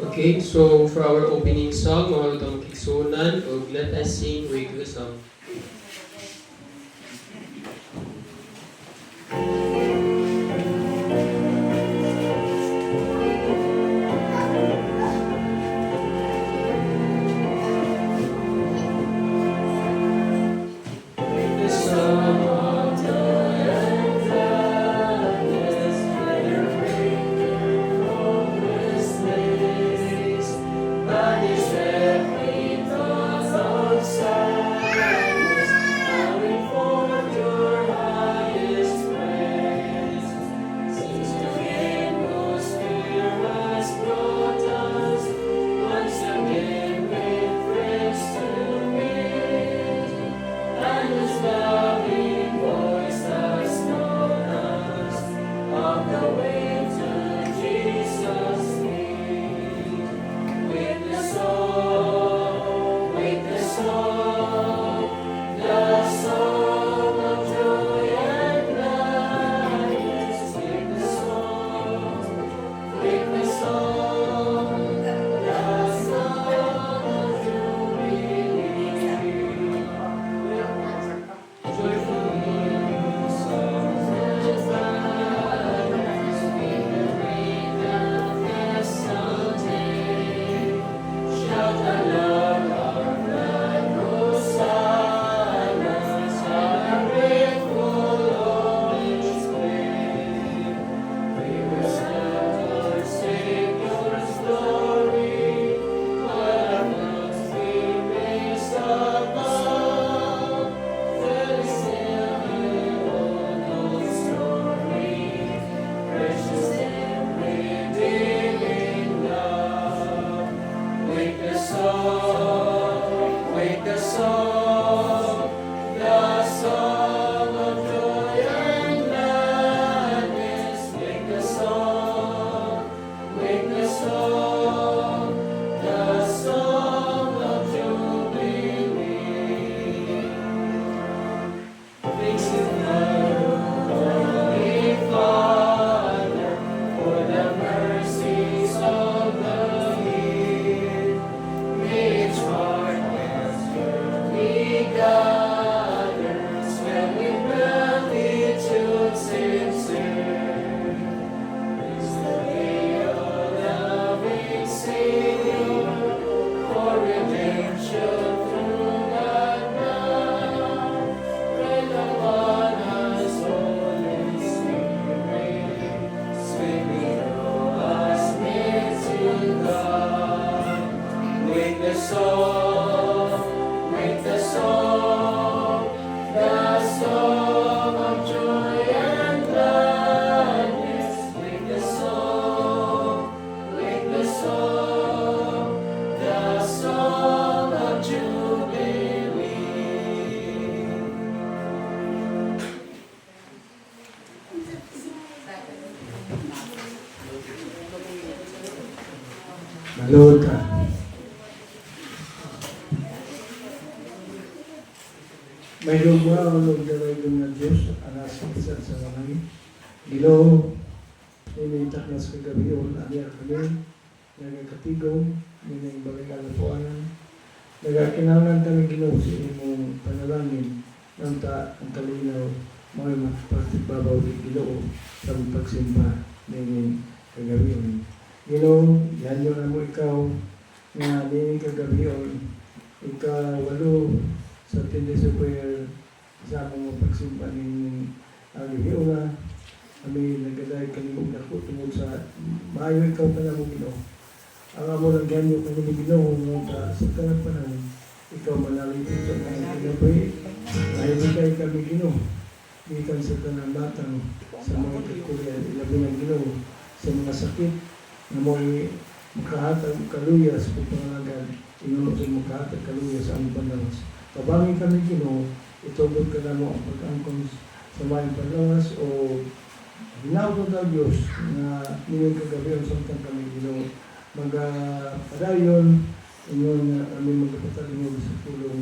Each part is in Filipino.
Okay, so for our opening song, mga utang makigsunan, o let us sing with the song. Malood ka. Mayroong mga ulog na mayroong na Diyos, anas sa langit. Ginoo, initak na sa kagabiyon, aniya kami, nagkakatigong, ninang kalapuanan. Nagkakinangan kami Ginoo sa imong panalangin, ng ang kalinaw, mga magpagbabaw ni Ginoo sa pagsimba ng kagabiyon. Ginoo, yan yun mo ikaw na nining kagabiyon, ika-walo sa tindi sa prayer sa among pagsimba ng agabiyon na kami nagaday kanimog na ko tungkol sa maayo ikaw pa na mo Ginoo. Ang amo lang ganyo kanimog Ginoo sa tanang panahon, ikaw manalipin sa mga kinapay, ayaw kay kami Ginoo, ikan sa tanang batang sa mga kakulya, ilabi ng Ginoo sa mga sakit na mo'y makahatag kaluya sa pagpangalagan, inunod sa makahatag kaluya sa aming panlawas. Kabangin kami Ginoo, itubod ka na mo ang pag-angkong sa mayang panlawas o ginawag ng Diyos na nilang kagabi ang samtang kami Ginoo. Magpadayon, inyon aming magpatalimog sa pulong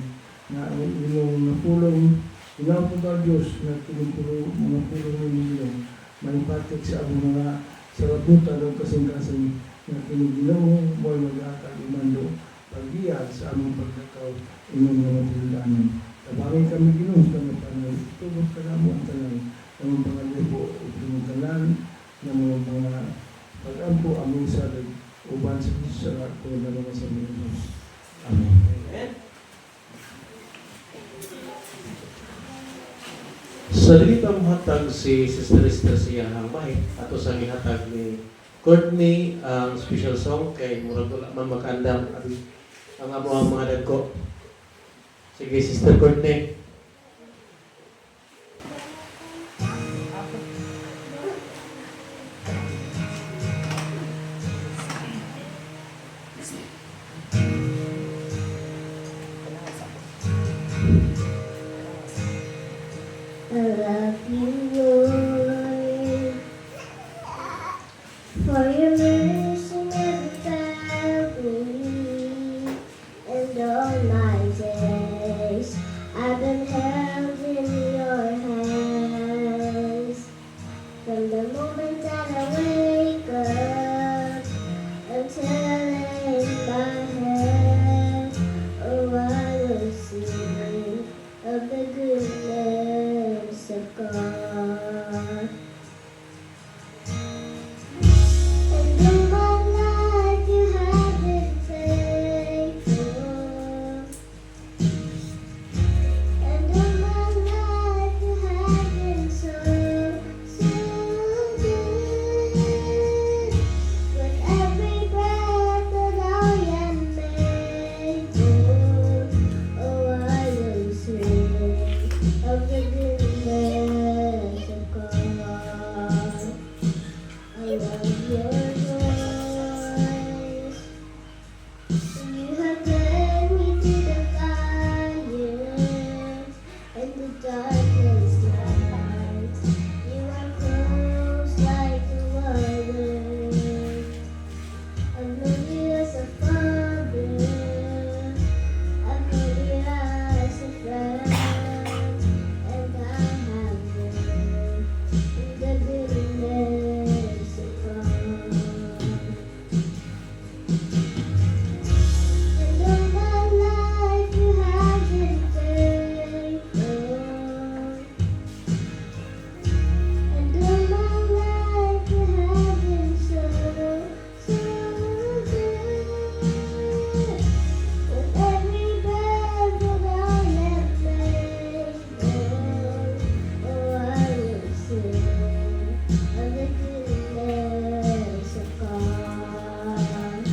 na inyong napulong, ginawag ng Diyos na tinipulong mga pulong ng Ginoo. Manipatik sa aming mga sa labutan ng kasing-kasing nga kining Ginoo mo mag-atag imando pag-iya sa among pagkakaw imong nga matuludanon. Tabangin kami Ginoo sa mga panahon. Tubos ka na mo ang tanan ng mga pangalibo o pinutanan ng mga pag-ampo among salag uban sa Diyos sa ako na mga sa mga Diyos. Amen. Sa dili pa mohatag si Sister Esther siya ang bahay ato sa gihatag ni Courtney ang special song kay murag wala man makandam ang amo ang mga dagko. Sige Sister Courtney. I love you, Lord, for your mercy never failed me, and all my days I've been held in your hands. From the moment that I wake up until I lay my head, oh, I will sing of the goodness of God. And all my life you have been faithful. And all my life you have been so, so good. With every breath that I am able, oh, I will sing of the goodness of God. I love your voice. You have led me through the fire and the darkest night. You are close like a mother. I've known you as a father. I've known you as a friend. And I have lived in the goodness of God. And all my life you have been faithful. And all my life you have been so, so good. With every breath that I am able, oh, I will sing of the goodness of God.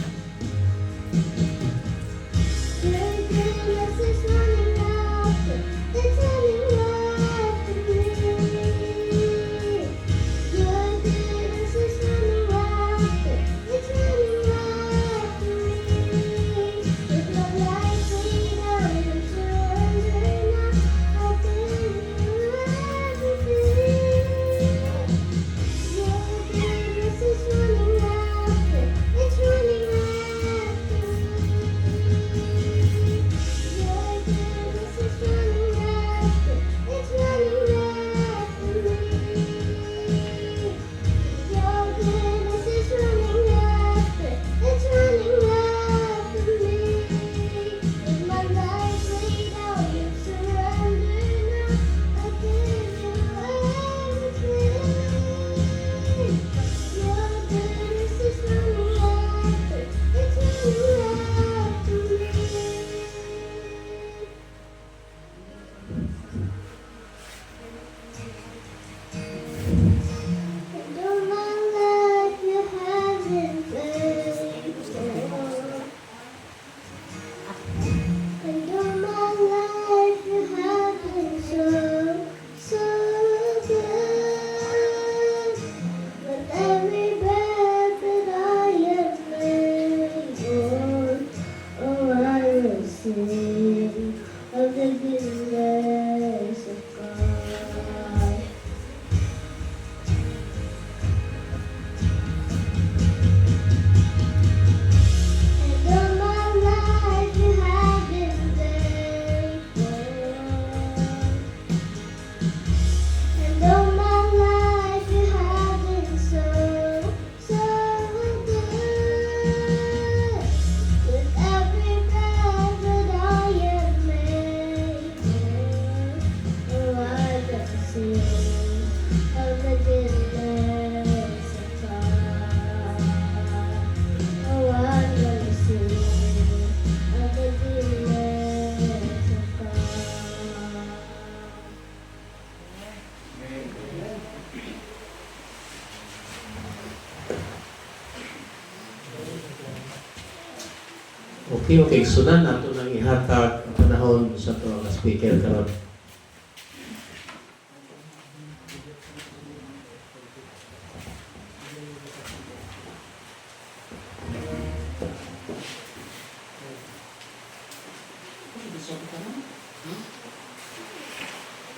Okay, sunan nato nang ihatag ang panahon sa to nga speaker karon.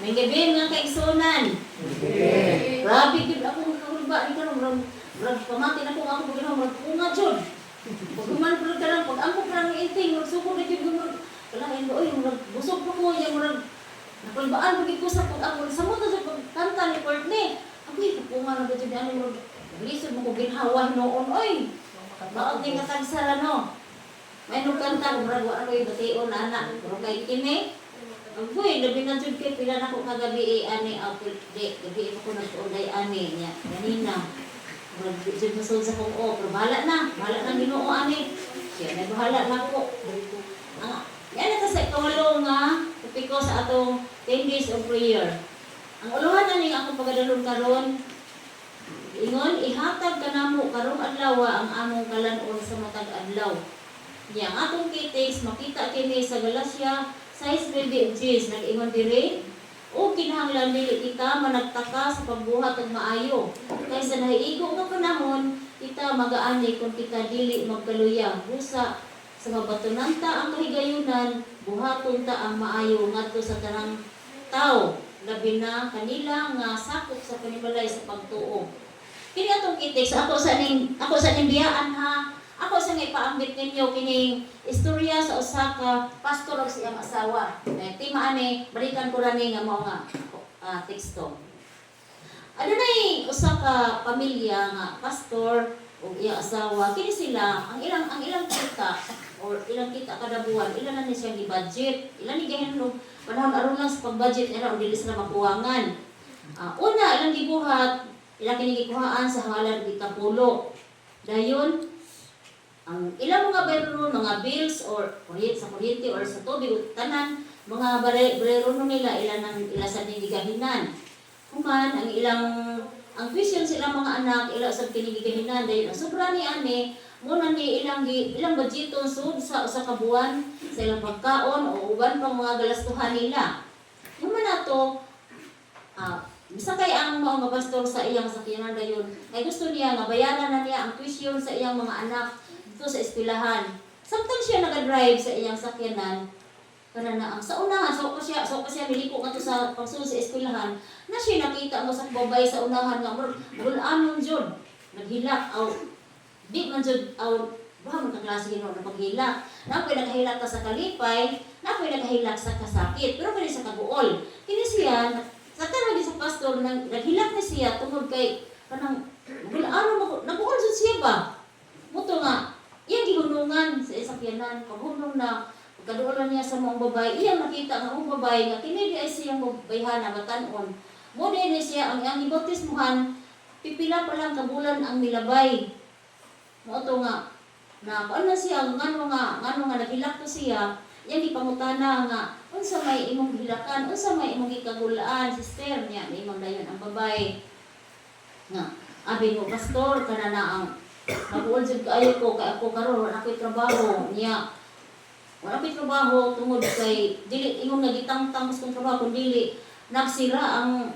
May gabi nga kaigsunan. Grabe gid ako nagkahulba ni karon murag pamati na ko ako paginaw murag kunga jud. Pag man pud karon pag ampo pra ng inting magsugod na jud murag kalahin oy murag busog pa ko ya murag nakulbaan pud ko sa pag ako sa mo sa pagkanta ni Courtney. Ako kunga na jud ani murag lisod mo ko ginhawa noon oy. Baot ni katagsara no. May nung kanta murag wa ako ibation na anak pero kay kini Uy, labi na dyan kayo, pila na ko kagabi ani, gabi ko nag-unday ani niya, ganina. Dyan masod sa kong pero bahala na ginoo ani. Siya, may bahala na ko. Yan na sa kawalo nga, tupiko sa atong 10 days of prayer. Ang uluhan na ning akong pagadalon karon, ingon, ihatag ka namo karong adlaw ang among kalanon sa matag adlaw. Yang atong kitex, makita kini sa Galacia, size baby of cheese, nag-ingon diri, o kinahanglan dili kita managtaka sa pagbuhat ug maayo. Kaysa nahiigo nga panahon, kita magaani kung kita dili magkaluya. Busa sa mabatunanta ang kahigayunan, buhaton ta ang maayo ngadto sa tanang tao, labi na kanila nga sakop sa panimalay sa pagtuo. Kini atong kitex, ako sa ning biyaan ha. Ako sa nga ipaambit ninyo kining istorya sa Osaka, pastor og siyang asawa. Tima ani, balikan ko rani nga mao nga teksto. Ano na usa ka pamilya nga pastor og iyang asawa, kini sila ang ilang kita or ilang kita kada buwan, ilan na ni siya gi-budget, ilan ni gahinom panahon aron lang sa pag-budget nila og dili sila makuwangan. Una ilang gibuhat, ilang kini gikuhaan sa halad gikapulo. Dayon ang ilang mga bayro mga bills or kuryente or sa tubig o tanan mga bayro nila ila sa gigahinan. Kuman ang tuition sa ilang mga anak ila sa kinigigahinan dayon ang sobra ni ani muna ni ilang budgeton sud sa usa ka buwan sa ilang pagkaon o uban pang mga galastuhan nila. Human nato bisa kay ang mga pastor sa iyang sakyanan dayon ay gusto niya nga bayaran na niya ang tuition sa iyang mga anak sa eskwelahan. Samtang siya nag-drive sa iyang sakyanan, kana na ang sa unahan, so ko siya miliko nga to sa pagsulod sa eskwelahan, na siya nakita mo sa babay sa unahan nga mulanon jud, naghilak aw di man jud aw ba man ka klase gino na paghilak. Napoy naghilak ta sa kalipay, napoy naghilak sa kasakit, pero kani sa kaguol. Kini siya sa tanong sa pastor naghilak ni siya tungod kay kanang mulanon naguol jud siya ba. Muto nga iyang gihunungan sa sakyanan, paghunong na pagkaduolan niya sa mga babay, iyang nakita nga ang babay nga kini di ay siyang bayhana matan-on. Mo din siya ang iyang ibautismuhan, pipila pa lang kabulan ang nilabay. Mo to nga na kuan na siya ngano nga naghilak to siya, iyang gipangutana nga unsa may imong gilakan, unsa may imong gikagulaan, sister niya, may imong dayon ang babay. Nga abi mo pastor kana na ang nabuol jud kaayo ko kay ako karon wala ko'y trabaho niya. Wala ko'y trabaho tungod kay dili ingon nga gitangtang kong trabaho kun dili nagsira ang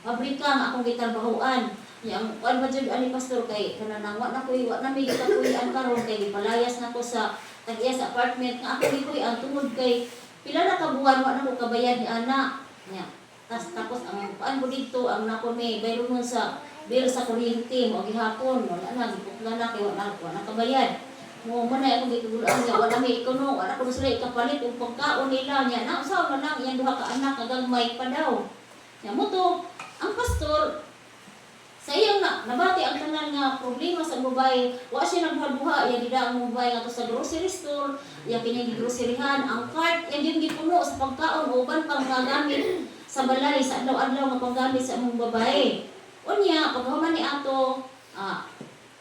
pabrika nga akong gitrabahoan. Yang kuan ba jud ani pastor kay kanang wa na may gitakuyan karon kay gipalayas na ko sa tag-iya sa apartment nga ako gikuy-an tungod kay pila na ka buwan wa na ko kabayad ni ana. Nya. Tapos ang kuan ko dito ang nako may bayro nun sa bill sa kuryente mo gihapon wala na giputla na kay wala kabayad mo man ay akong gitugulan nga wala may ikono wala ko sila ikapalit og pagkaon nila nya na usaw na lang iyang duha ka anak gagmay pa daw nya mo to ang pastor sa iyang nabati ang tanan nga problema sa babae wa siya nagbuha iya gida ang babae nga to sa grocery store iya kining groceryhan ang cart yang gipuno sa pagkaon uban pang mga gamit sa balay sa adlaw-adlaw nga panggamit sa among babae. Unya, paghuman ni ato,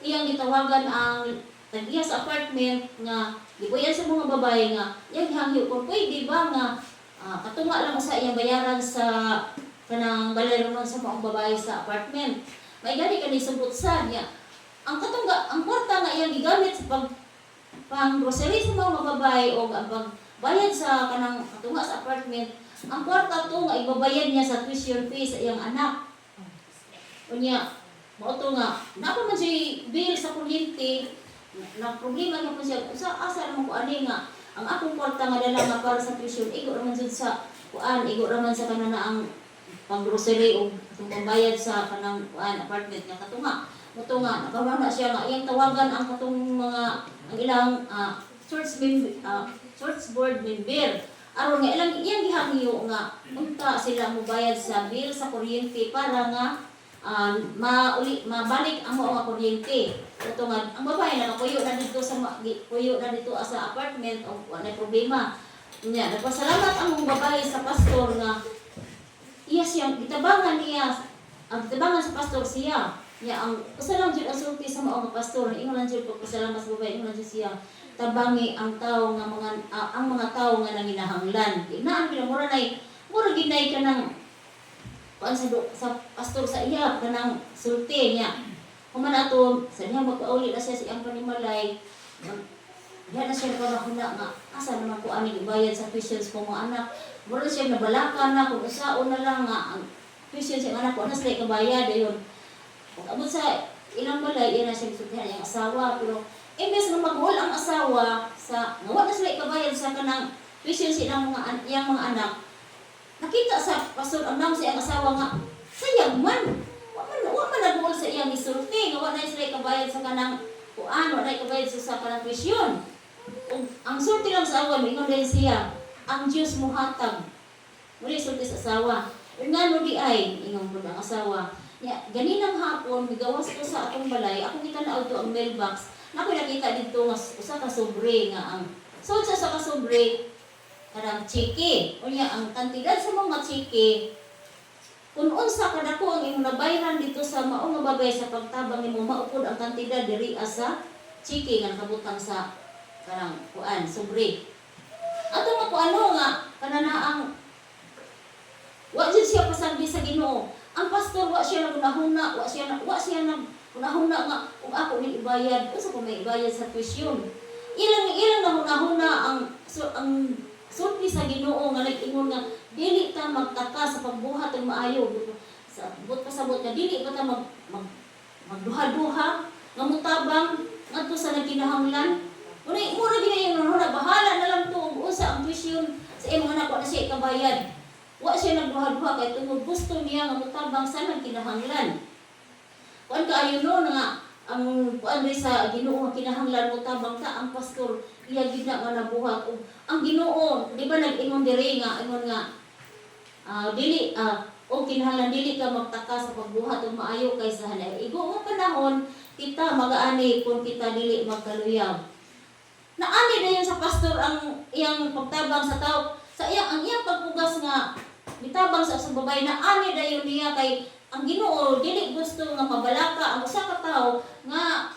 iyang gitawagan ang tag-iya sa apartment nga gipuyan sa mga babae nga iyang gihangyo kung pwede ba nga katunga lang sa iyang bayaran sa kanang balay naman sa mga babae sa apartment. May gani kani subot sa niya. Ang kwarta nga iyang gigamit sa pang grocery sa mga babay o ang pagbayad sa kanang katunga sa apartment, ang kwarta to nga ibabayad niya sa tuition fee sa iyang anak. Unya, mao to nga, napa man siya bill sa kuryente, na problema na po siya, asa naman ko ani nga, ang akong kwarta nga dala nga para sa tuition, igo naman dyan sa kuan, igo naman sa kanana ang pang-grocery o itong pambayad sa kanang kuan, apartment nga katunga. Ito nga, nakaroon na siya nga, iyang tawagan ang katong mga, ang ilang church board member. Aron nga, ilang iyang gihangyo nga, unta sila mubayad sa bill sa kuryente para nga mabalik ang mga kuryente. Ito nga, ang babae na puyo na dito sa apartment o wala problema. Nya, nagpasalamat ang mga babae sa pastor nga iya siyang gitabangan ang gitabangan sa pastor siya. Nya, ang pasalam jud ang sulti sa mga pastor, ingon lang jud pagpasalamat sa babae, ingon lang jud siya tabangi ang tao nga ang mga tao nga nanginahanglan. Inaan pinamura nay, mura ginay ka ng sa pastor sa iya kanang sulti niya. Kung man ato sa niya magkauli na siya sa iyang panimalay, yan na siya nagkakahuna nga asa naman ko ani ibayad sa tuitions ko mga anak. Mura siya nabalaka na kung usaon na lang nga ang tuition sa anak ko na sila ikabayad ayon. Kung abot sa ilang balay, yan na siya sultihan yung asawa, pero imbes na mag-hold ang asawa sa ngawa na sila ikabayad sa kanang tuition sa iyang mga anak. Nakita sa pastor ang nang sa iyang asawa nga, sayang man. Wa man nag-hold sa iyang isulti, ngawa na sila ikabayad sa kanang kuan, wa na ikabayad sa kanang tuition. Ang sulti lang sa awan, ingon din siya, ang Diyos mo hatag. Muli sulti sa asawa. Nga no di ay, ingon po ng asawa. Ganinang hapon, migawas ko sa atong balay, ako kita na auto ang mailbox. Ako nakita dito nga usa ka sobre nga ang so sa ka sobre karang chiki. Unya ang kantidad sa mga chiki kung unsa kadako ang imong nabayran dito sa mao nga bagay sa pagtabang nimo maupod ang kantidad diri sa chiki nga nakabutang sa karang kuan sobre. Ato nga ko ano nga kananaang wa jud siya pasagdi sa Ginoo. Ang pastor wa siya nagunahuna, wa siya nagunahuna nga kung ako ni ibayad, usa ko may ibayad sa tuition. Ilang nahuna-huna ang sulti sa Ginoo nga nag-ingon nga dili ta magtaka sa pagbuhat ng maayo. Sa pasabot nga dili ba ta magduha-duha nga mutabang ngadto sa nagkinahanglan. Mura gina yung nahuna, bahala na lang to unsa ang tuition sa imong anak wa na siya ikabayad. Wa siya nagduha-duha kay tungod gusto niya nga mutabang sa nagkinahanglan. Kuan kaayo no nga ang kuan sa Ginoo nga kinahanglan mutabang ta ang pastor iya gid na nga nabuhat. Ang Ginoo di ba nag-ingon diri nga ingon nga o kinahanglan dili ka magtaka sa pagbuhat og maayo kaysa hanay. Igo nga panahon kita magaani kung kita dili magkaluyab. Naani dayon sa pastor ang iyang pagtabang sa tao sa ang iyang pagpugas nga bitabang sa babae na ani dayon niya kay ang Ginoo dili gusto nga mabalaka ang usa ka tawo nga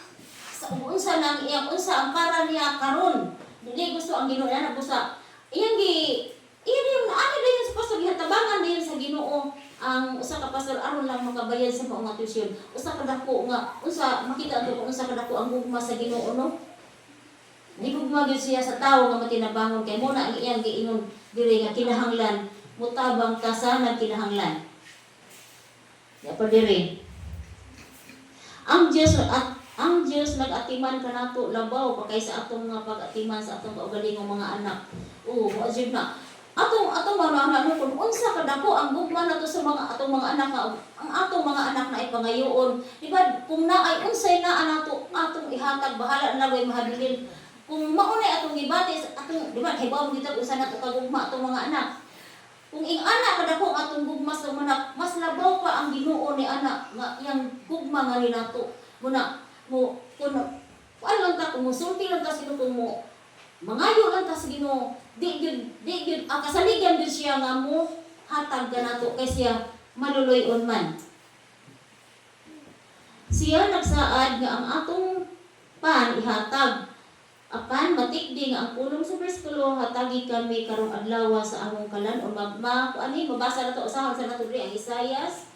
sa unsa nang iyang unsa ang para niya karon. Dili gusto ang Ginoo na busa. Iyang yung ani dayon sa pastor gihatabangan dayon sa Ginoo ang usa ka pastor aron lang makabayad sa mga tuition. Usa ka dako nga unsa makita ato kung unsa ka dako ang gugma sa Ginoo no. Di gugma gyud siya sa tawo nga matinabangon kay mo na ang iyang giingon diri nga kinahanglan mutabang ka sa nagkinahanglan. Dapat diri. Ang Dios nag-atiman kanato labaw pa kaysa atong mga pag-atiman sa atong kaugalingong mga anak. Wa jud na. Atong mga anak kung unsa kadako ang gugma nato sa mga atong mga anak ang atong mga anak na ipangayoon. Di ba kung naay unsay na anato atong ihatag bahala na way mahabilin. Kung maunay atong gibati atong di ba hibaw kita usa nato kagugma atong mga anak. Kung ing anak kadako atong gugma sa manak, mas labaw pa ang Ginoo ni anak nga iyang gugma nga ni nato. Muna mo kuno lang ta kung sulti lang ta sino kung mo mangayo lang ta sa Ginoo. Di gyud ang kasaligan din siya nga mo hatag ka nato kay siya maluluyon man. Siya nagsaad nga ang atong pan ihatag apan matikdi nga ang pulong sa bersikulo hatagi kami karong adlaw sa among kalan o mabasa na to usahan sa nato diri ang Isaias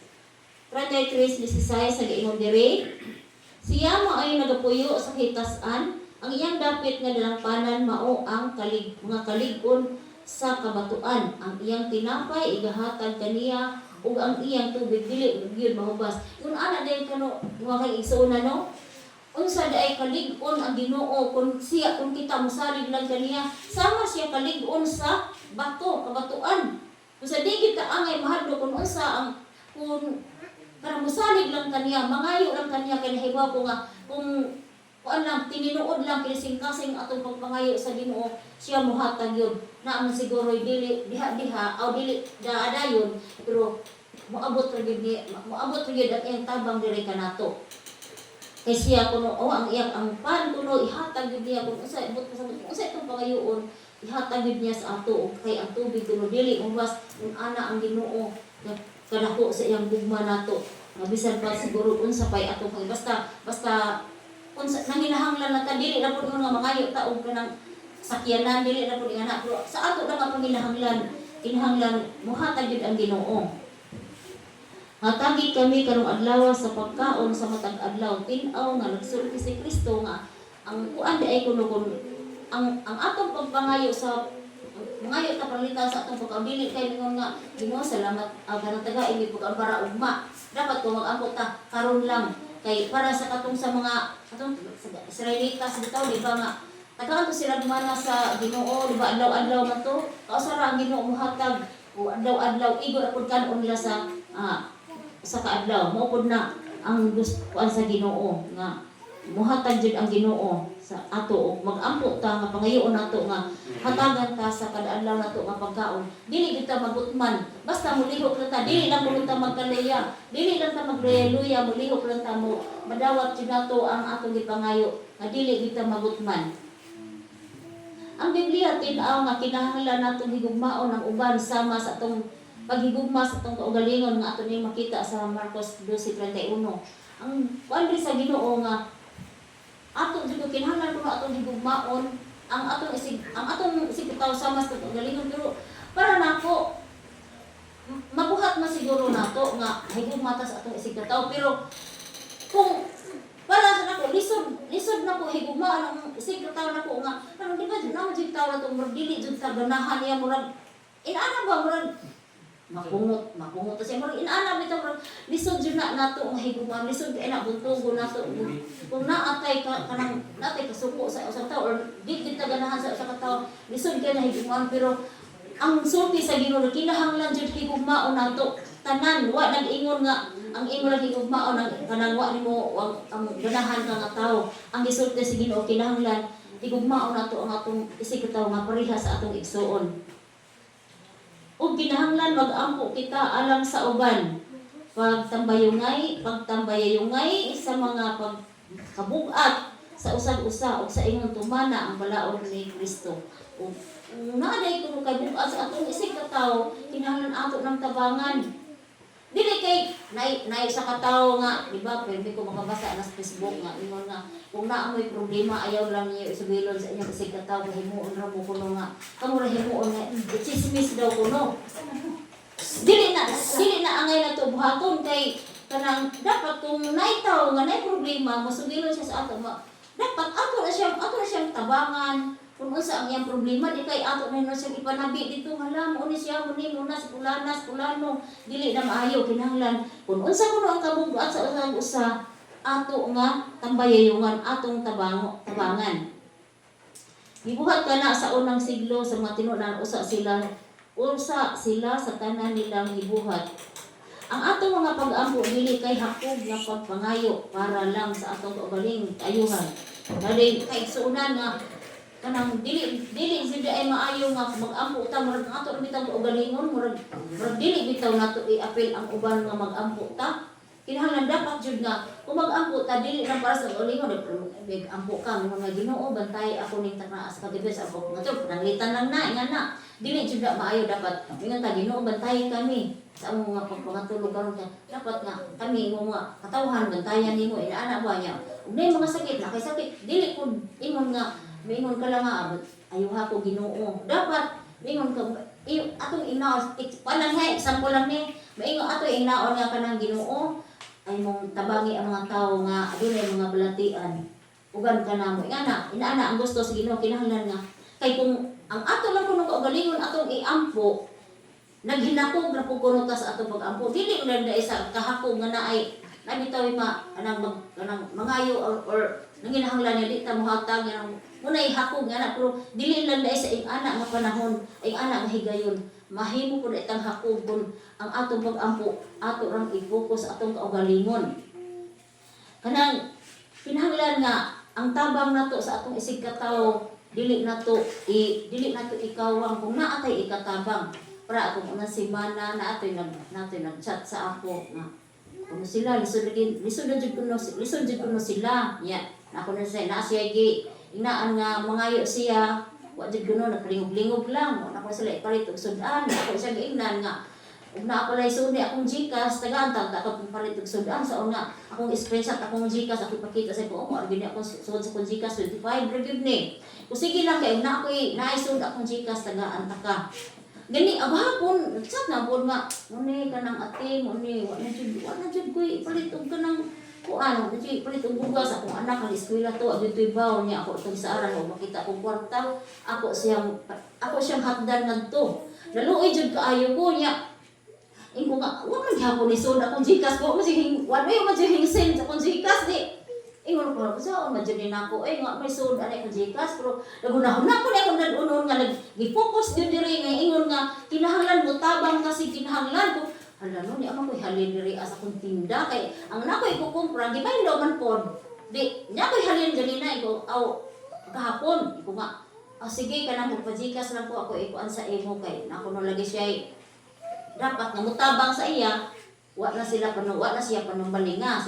33:16 sa giingon diri siya mo ay nagapuyo sa hitasan Ang iyang dapit nga dalangpanan mao ang mga kalig-on sa kabatuan. Ang iyang tinapay igahatag kaniya ug ang iyang tubig dili gyud mahubas. Kun ana day kano mga kay igsuon no, unsa day kalig-on ang Ginoo kung kita mosalig lang kaniya, sama siya kalig-on sa kabatuan. Kung sa di kita angay mahadlo kung unsa ang kung para mosalig lang kaniya, mangayo lang kaniya kay nahibaw ko nga kung kuan lang tininuod lang kinising-kasing atong pagpangayo sa Ginoo, siya mohatag yun. Naaman siguro dili diha o dili daadayon, pero moabot ra gyud ang iyang tabang diri kanato. Kay siya kuno ang iyang ang pan kuno ihatag gyud niya kung unsa itong pangayoon, ihatag gyud niya sa ato kay ang tubig kuno dili ubas kung ana ang Ginoo kadako sa iyang gugma nato. Bisan pa siguro unsa pay atong basta unsa nanginahanglan na ta dili na pud nga mangayo ta og kanang sakyanan dili na pud nga pero sa ato lang ang kinahanglan mohatag gyud ang Ginoo. Hatagi kami karong adlaw sa pagkaon sa matag adlaw tin-aw nga nagsulti si Kristo nga ang kuan di ay kuno kun ang atong pagpangayo sa mangayo ta palitan sa atong pagkaudili kay mingon nga Ginoo salamat kanang taga ini pagkaon para ugma dapat ko mag-ambot ta karon lang kay para sa katong sa mga katong Israelitas bitaw di ba nga tagaan to sila dumana sa Ginoo di ba adlaw-adlaw man to kausara ang Ginoo mohatag o adlaw-adlaw igor apud kanon nila sa kaadlaw mo pud na ang gusto sa Ginoo nga muhatag jud ang Ginoo sa ato ug mag-ampo ta nga pangayoon nato nga hatagan ta sa kada adlaw nato nga pagkaon dili kita magutman basta mulihok lang ta dili lang mo ta magkaleya dili lang ta magreluya mulihok lang ta mo madawat jud nato ang atong gipangayo nga dili kita magutman. Ang Biblia tin-aw nga kinahanglan natong higugmaon ang uban sama sa atong paghigugma sa atong kaugalingon nga ato ning makita sa Marcos 12:31. Ang kuan sa Ginoo nga ato jud kinahanglan kuno atong higugmaon ang atong isig bitaw sama sa kaugalingon pero para nako mabuhat man siguro nato nga higugma ta sa atong isig bitaw pero kung para sa nako lisod na ko higugma ang isig bitaw nako nga parang di ba na jud taw natong dili jud ta ganahan niya murag inana ba murag mapungot ta siya murag inana bitaw murag lisod jud na nato nga higugma lisod kay na buntugo nato kung naatay kanang natay kasuko sa usa ka tawo or di kita ganahan sa usa ka tawo lisod kay na higugmaan pero ang sulti sa Ginoo kinahanglan jud higugmaon nato tanan wa nag-ingon nga ang ingon lang higugmaon ang kanang wa nimo ang ganahan ka nga tawo ang gisulti sa Ginoo kinahanglan higugmaon nato ang atong isig ka tawo nga pareha sa atong igsuon. Ug kinahanglan mag-ampo kita alang sa uban. Pagtambayungay sa mga pagkabugat sa usag-usa ug sa ingon tumana ang balaod ni Kristo. Ug naaday kuno kay bugat sa atong isig ka tawo kinahanglan ato ng tabangan. Dili kay nay sa katawo nga, di ba? Pwede ko makabasa na sa Facebook nga ingon nga kung naa mo'y problema ayaw lang niyo isubilon sa inyong isig katawo himuon ra mo kuno nga kamo ra himuon nga chismis daw kuno. Dili na angay na to buhaton kay kanang dapat kung naitaw nga nay problema masubilon siya sa ato dapat ato na siyang tabangan. Kung unsa ang iyang problema di kay ato na siyang ipanabi dito nga lang mo ni siya mo na sa pulano dili na maayo kinahanglan kung unsa kuno ang kabugat sa usa ato nga tambayayungan atong tabangan. Gibuhat kana sa unang siglo sa mga tinunan usa sila sa tanan nilang gibuhat. Ang atong mga pag-ampo dili kay hakog nga pagpangayo para lang sa atong kaugaling kaayuhan. Dali kay suunan nga kanang dili sila ay maayo nga mag-ampo ta murag ato bitaw kaugalingon murag dili bitaw nato i-apil ang uban nga mag-ampo ta. Kinahanglan dapat jud nga kung mag-ampo ta dili lang para sa kaugalingon big ampo ka mga Ginoo bantay ako ning tanaas kadibes ako nga to nanglitan lang na ingana dili jud maayo dapat ingon ta Ginoo bantay kami sa among mga pagpangatulog karon dapat nga kami imong mga katawhan bantayan nimo inaana ba niya ug nay mga sakit na kay sakit dili pud ingon nga mingon ka lang nga ayuha ko Ginoo dapat mingon ka atong inaon pananghay example lang ni maingon ato inaon nga kanang Ginoo ay mong tabangi ang mga tao nga adunay mga balatian ugan ka na mo. Inaana ang gusto sa Ginoo kinahanglan nga. Kay kung ang ato lang kuno kaugalingon atong iampo, naghinakog na po kuno ta sa atong pag-ampo. Dili ulan na isa kahakog nga naay nabitaw anang mangayo or nanginahanglan niya di ta mohatag nga munay hakog nga na pero dili lang dai sa ing ana nga panahon ing ana nga higayon mahimo pud itang hakog kun ang atong pag-ampo ato rang i-focus atong kaugalingon kanang kinahanglan nga ang tabang nato sa atong isig katawo dili nato ikawang kung naa tay ikatabang para atong unang semana na ato'y nag-chat sa ako nga kuno sila lisod jud kuno sila nya ako na siya inaan nga mangayo siya wa jud kuno naglingob-lingob lang wa na ko sila ipalit og sudan ako siya giingnan nga ug na ako lay suni akong Gcash tagaan tag ako palit og sudan sa una akong screenshot akong Gcash ako ipakita sa ko mo gini ako sud sa akong Gcash 25 review ni kung sige lang kay na ako'y naisud akong Gcash tagaan taka gani abahapon chat na pod nga muni kanang ate muni wa na jud ko ipalit og kanang kuan jud palit og bugas akong anak ang eskwela to adto ibaw niya ako tong sa aran og makita ko kwarta ako siyang hatdan ngadto laluoy jud kaayo ko niya ingo nga wa man gyapon ni sud akong Gcash ko mo sige wa man jud send sa akong Gcash di ingon ko sa on madjud nako nga may sud ani ko Gcash pero nagunahon na ko ni akong nadunon nga nag-focus din diri nga ingon nga kinahanglan mo tabang kasi kinahanglan ko hala no ni amang ko'y halin diri as akong tinda kay ang nako'y kukumpra gibay daw man pod di nya ko'y halin ganina iko aw kahapon iko nga sige kanang magpa-Gcash lang ko ako ikuan sa imo kay nako no lagi siya dapat nga mutabang sa iya wa na siya panumbalinga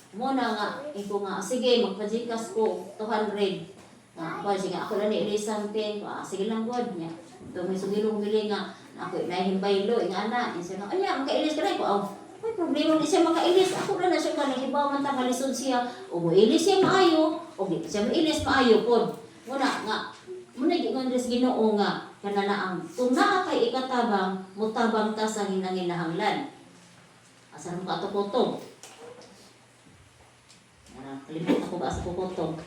mo na nga iko nga sige magpa-Gcash ko 200 ba sige ako lang ni something sige lang god niya to may sugilong bili nga ako nahibaylo ing ana siya nga anya makailis ka na ko aw may problema di siya makailis ako na siya nga nahibaw man ta kalisod siya o mo ilis siya maayo o di siya mailis maayo pod muna nga muna giingon sa Ginoo nga kana na ang kung naa kay ikatabang mutabang ta sa hinanginahanglan asa mo ka to kotong kalimutan ko ba sa kukotong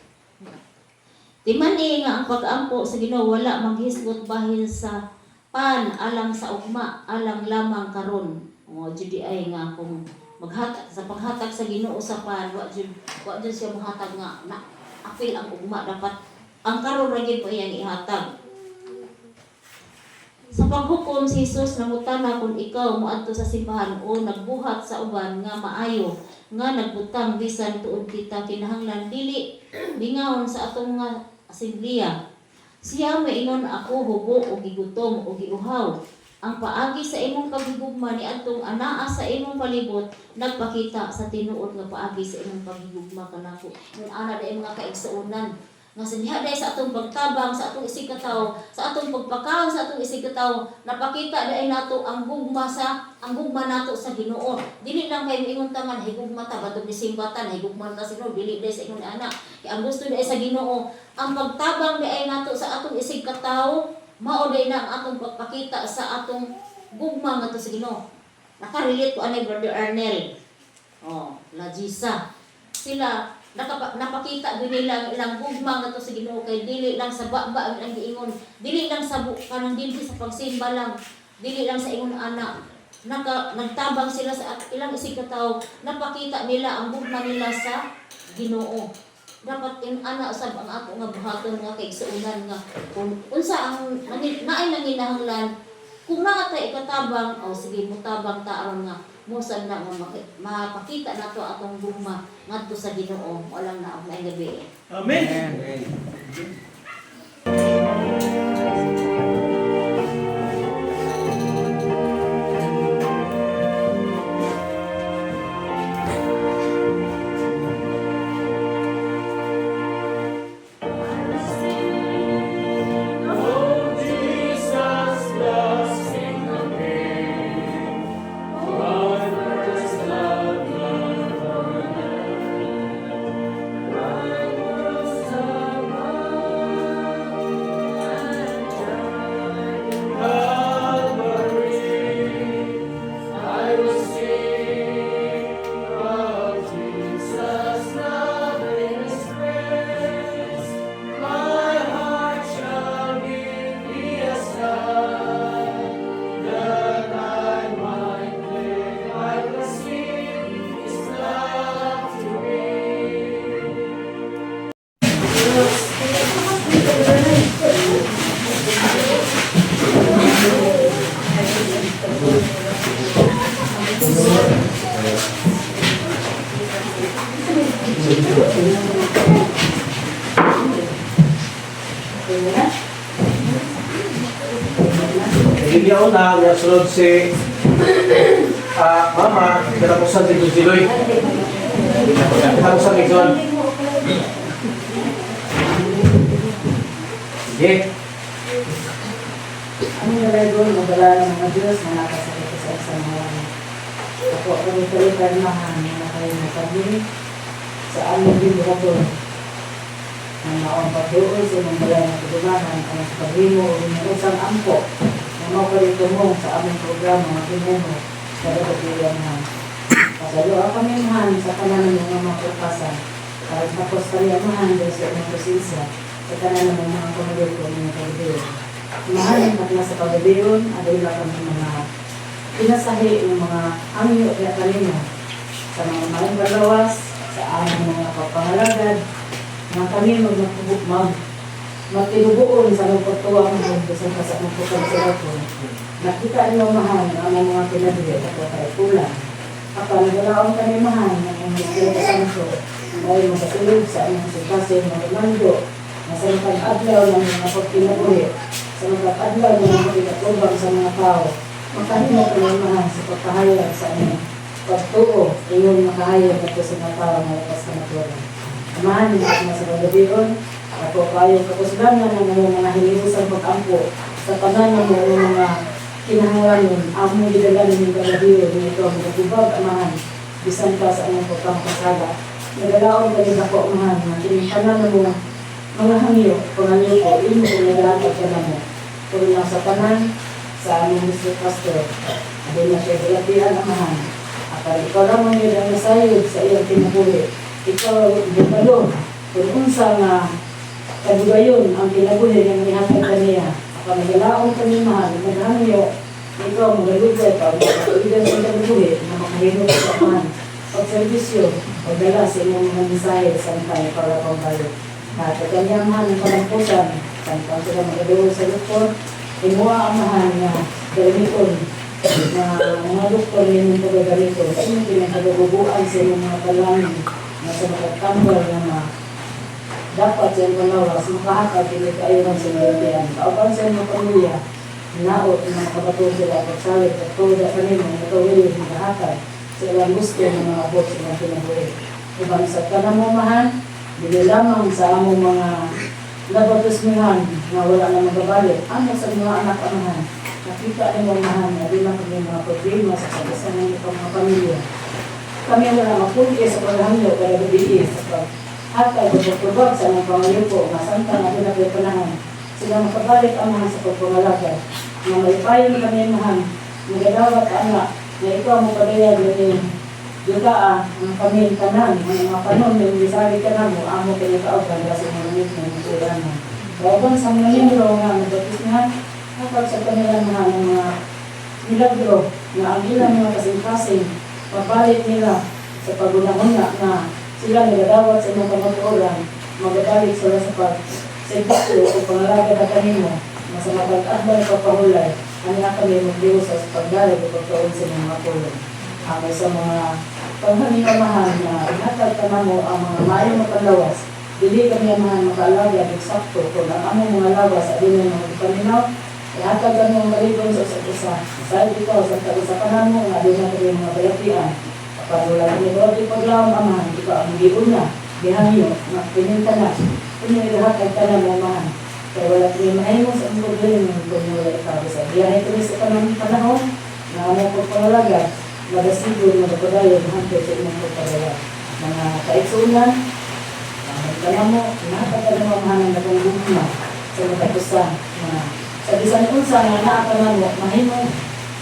timani nga ang pag-ampo sa Ginoo wala maghisgot bahin sa pan alang sa ugma alang lamang karon o jud ay nga kung maghatag sa paghatag sa Ginoo sa pan wa jud siya mohatag nga na apil ang ugma dapat ang karon ra gyud po iyang ihatag sa paghukom si Jesus nangutana kung ikaw moadto sa simbahan o nagbuhat sa uban nga maayo nga nagbutang bisan tuod kita kinahanglan dili bingawon sa atong nga asembleya siya maingon ako hubo o gigutom o giuhaw ang paagi sa imong paghigugma ni adtong anaa sa imong palibot nagpakita sa tinuod nga paagi sa imong paghigugma kanako mun ana day mga kaigsuonan nga sindiha day sa atong pagtabang sa atong isig katawo sa atong pagpakaon sa atong isig katawo napakita day nato ang gugma nato sa Ginoo dili lang kay moingon ta nga higugma ta badog ni simbatan higugma ta sa Ginoo dili day sa ingon ana kay ang gusto day sa Ginoo ang pagtabang day nato sa atong isig katawo mao day na ang atong pagpakita sa atong gugma ngadto sa Ginoo nakarelate ko ani Brother Arnel La Gisa sila napakita din nila ilang gugma nga to sa Ginoo kay dili lang sa baba ang giingon dili lang sa kanang dinhi sa pagsimba lang dili lang sa ingon ana nagtabang sila sa ilang isig katawo napakita nila ang gugma nila sa Ginoo dapat in ana usab ang ato nga buhaton nga kay igsuonan nga kung unsa ang naay nanginahanglan kung naa tay ikatabang sige mutabang ta aron nga musan na nga mapakita nato atong gugma ngadto sa Ginoo walang naog na gabi. Amen. Love na. Hindi ako na, nasunod si Mama, katapusan si Duziloy. Katapusan ni John. Sige. Ang nalagol, magdala ng mga Diyos na nakasakit sa isang mga ako kami kalikarnahan na kayo nakabili sa aming bibukapon na maong pagdoon sa mga balay na kadumahan ang sa paglimo o ng usang ampo na maukalimong sa aming programa na pineho sa kapagilianahan. Pasalo kami mahan sa kanan ng mga pagpasan para tapos kalianahan dahil sa inyong presensya sa kanan ng mga pamilya ko ng pagdilin. Mahalin at nasa pagdabiyon, adila kami mga pinasahi ng mga angyo at kanina sa mga maling balawas, sa aming mga kapangalagad, na kami magtinubuon sa magpagtuwang ng isang kasama po kami sa ako. Nakita niyo mahal ang aming mga pinabili at kakaikulan. Kapag nagalaon kami mahal ng mga Espiritu Santo, dahil magkasulog sa aming sitwasyon ng mando, na sa pag-adlaw ng mga pagpinabuhi, sa mga adlaw ng mga pinatubang sa mga tao, makahimo kami mahal sa pagkahayag sa aming pagtuo, iyon makahayag at sa mga tao na lakas na natuwa. Amahan niyo at nasa pagdabiyon, ako kayo kakusganan ng mga hiniusang pag-ampo sa kanan ng mga kinahanglanon, among gidalanin ng pagdabiyon nito ang magubag amahan, bisan pa sa among pagkamakasala. Nagalaon kami ako amahan, na kinikanan ng mga hangyo, panganyo ko, ino kung naglatag ka na mo. Kung nasa kanan, sa aming Mr. Pastor, adin na siya galatian amahan. At ikaw naman yun ang nasayod sa iyong kinabuhi. Ikaw, bukalo, kung unsa nga kadugayon ang kinabuhi ng ihatag kaniya. At nagalaon kami mahal, naghangyo, ikaw magalugay pa, magkakailan sa kinabuhi na makahino sa amahan. Pagservisyo, pagdala sa inyong mga mensahe sa tayo para pangbayo. At kanyang mahal ng palampusan, saan sila magagawa sa doktor, inuwa ang mahal na gamiton na mga doktor yung pagagamiton. Sa inyong pinagkagubuan sa inyong mga talangin na sa magkatambal na dapat sa inyong panawas, makahakad pinag kayo ng sinilitian. Kaupan sa inyong pamilya, naot na makapatulog sila pagsalit at tuloy kanino na tawili yung makahakad sa ilang gusto ng mga abot sa mga pinabuhi. Ibang sa kanamamahan, dili lamang sa among mga labatusmihan na wala na magabalik. Ano sa mga anak amahan? Nakita ni mga mahan na di na kami mga problema sa sabasan ng mga pamilya. Kami wala mapunti sa paghahanyo para gabi sa paghatag o pagtubag sa mga pangayupo na santa na pinagpanahan. Sila makabalik amahan sa pagpangalagay. Na malipayon kami amahan, magadawat anak na ikaw mo padayag na Yuda ang kami tanan, mga panon, yung bisari ka na mo, amo pinagkaugan kasi manamit na yung kulang mo. Kauban sa mga libro nga, nabatis nga, kapag sa kanila ng mga milagro na ang ilang mga kasing-kasing, mabalik nila sa pagunahuna na sila nagadawat sa mga pamatuoran, magabalik sila sa pag-servisyo o pangalagad na kanino, na sa mapag-adbal pagpahulay, kanya kami mag-diwas sa pagdalig o pagkaon sa mga pulong. Ang sa mga panghalimamahan na ihatag ka na mo ang mga mayong mapalawas, dili kami ang mga makaalaga eksakto kung ang among mga lawas at din ang mga ipaminaw, ihatag ka mo ang malibon sa isa. Sa ikaw, sa isa ka na mo, nga din na kami mga balatian. Kapag wala kami doon, di paglawang amahan, ikaw ang giuna, gihangyo, na pininta na, kung ihatag ka na mo amahan. Kaya wala kami mahimong sa ang problema kung wala ikaw. Sa biyahe kami sa kanang panahon, na among pagpangalaga, magasigo na magpadayon hanggang sa inyong pagpadayon. Mga kaitsunan, magkala mo, nakakata na mamahanan na kong gugma sa magkapusan. Sa bisan unsa nga naakaman mo,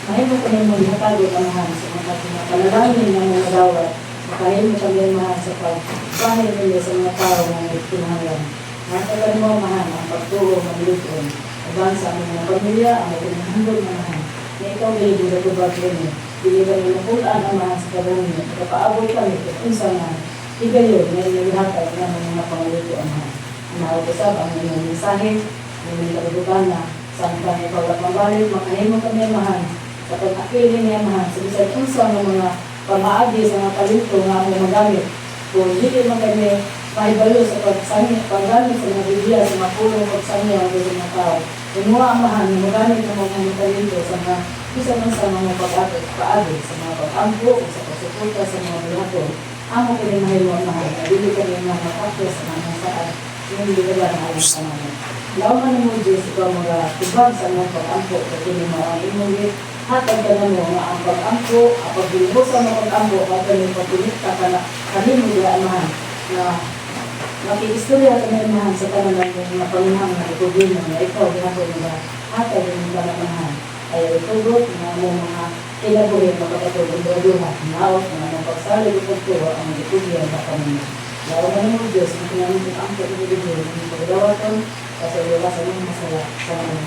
mahimo ko na mong hatago kamahan sa mga panalangin ng mga dawat. Makahimo kami mahal sa pagbahay nila sa mga tao na may pinahanglan. Nakakata na mamahan ang pagturo, magluton. Abang sa mga pamilya, ang mga pinahanglan mamahan. Na ikaw may gulagubag rin. Dili kami napulaan ang mga sa kabanyo. Kapaabot kami kung unsa nga higayon na inihatag ng mga pangaluto ang mga. Nakapasab ang inyong mensahe, inyong kalubukan na saan kami pagkat mabalik, makahimo kami amahan sa pag-akili niya amahan sa bisan unsa ng mga pamaagi sa mga talento nga among magamit. Kung hindi man kami mahibalo sa pagsangi, paggamit sa mga Biblia, sa mga pulong pagsangi ang mga tao. Inuwa amahan, magamit ang mga talento sa mga isa man sa mga paagi, sa mga pag-ampo, sa pagsuporta sa mga bulato. Amo ko rin mahilo amahan, nabili ka rin mga makakya sa mga saan, yung bigala na alam sa mga. Lauman mo Diyos, ikaw mga tubag sa mga pag-ampo, kasi mo ang imulit, hatag ka na mo nga ang pag-ampo, ang pagbilubo sa mga pag-ampo, at kanyang pagpilit ka ka na kami mo amahan, na makikistorya ka na amahan sa kanalang mga pangunahang na problema na ikaw, ginako nila, hatag ng mga amahan. Ay itugot na mo mga kinabuhin makakatulong doon naot na ang pagsalig at pagtuwa ang itugyan na kami. Laro na mo Diyos, ang pinamit ang pag-ibigay ng pagdawaton, kasi wala sa mga masaya sa mga